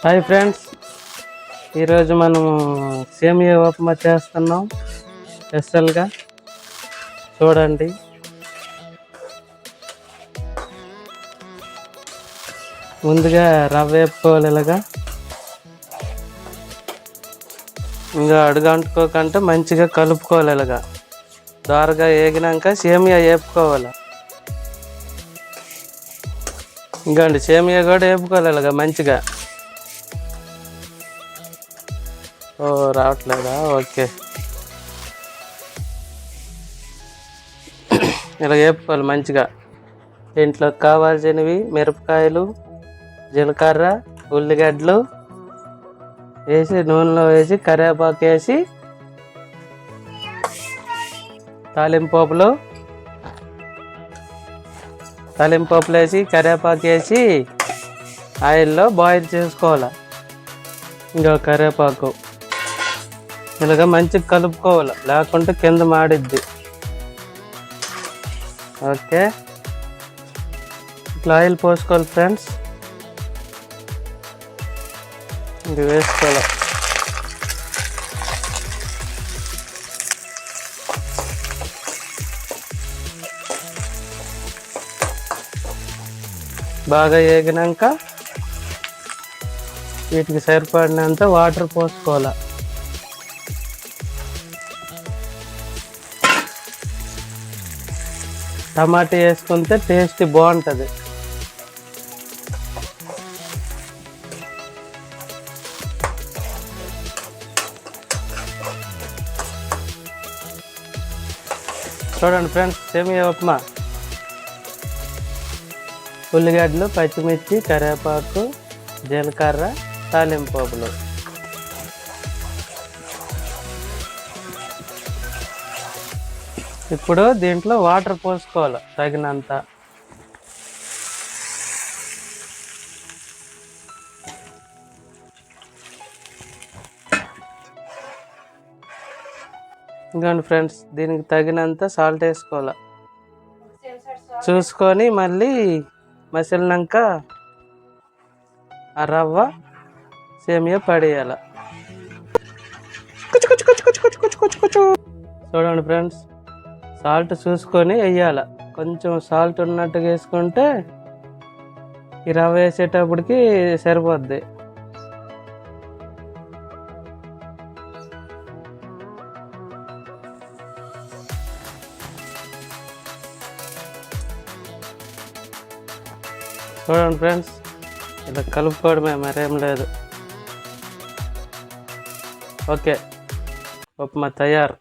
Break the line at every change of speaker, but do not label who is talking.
Hi friends, ఈరోజు మనము సేమియా ఉప్మా చేస్తున్నాం స్పెషల్గా. చూడండి, ముందుగా రవ్వ వేపుకోవాలి. ఇలాగా ఇంకా అడుగంటుకోకుండా మంచిగా కలుపుకోవాలి. ఇలాగా దోరగా వేగినాక సేమియా వేపుకోవాలి. ఇంకండి సేమియా కూడా వేపుకోవాలి ఇలాగా మంచిగా. ఓ రావట్లేదా? ఓకే, ఇలా వేపుకోవాలి మంచిగా. దీంట్లో కావాల్సినవి మిరపకాయలు, జీలకర్ర, ఉల్లిగడ్డలు వేసి నూనెలో వేసి కరివేపాకు వేసి తాలింపులు వేసి కరివేపాకు వేసి ఆయిల్లో బాయిల్ చేసుకోవాలి. ఇంకా కరివేపాకు ఇలాగ మంచిగా కలుపుకోవాలి, లేకుంటే కింద మాడిద్ది. ఓకే, ఇట్లా ఆయిల్ పోసుకోవాలి ఫ్రెండ్స్. ఇది వేసుకోవాలి. బాగా వేగినాక వీటికి సరిపడినంత వాటర్ పోసుకోవాలి. టమాటా వేసుకుంటే టేస్ట్ బాగుంటుంది. చూడండి ఫ్రెండ్స్, సేమియా ఉప్మా. ఉల్లిగడ్డలు, పచ్చిమిర్చి, కరివేపాకు, జీలకర్ర, తాలింపులు. ఇప్పుడు దీంట్లో వాటర్ పోసుకోవాలి తగినంత. ఇంకోండి ఫ్రెండ్స్, దీనికి తగినంత సాల్ట్ వేసుకోవాలి. చూసుకొని మళ్ళీ మసిలినాక ఆ రవ్వ సేమియా పడేయాలి. చూడండి ఫ్రెండ్స్, సాల్ట్ చూసుకొని వేయాలి. కొంచెం సాల్ట్ ఉన్నట్టుగా వేసుకుంటే ఈ రవ్వ వేసేటప్పటికి సరిపోద్ది. చూడండి ఫ్రెండ్స్, ఇలా కలుపుకోవడమే, మరేం లేదు. ఓకే, ఉప్మా తయారు.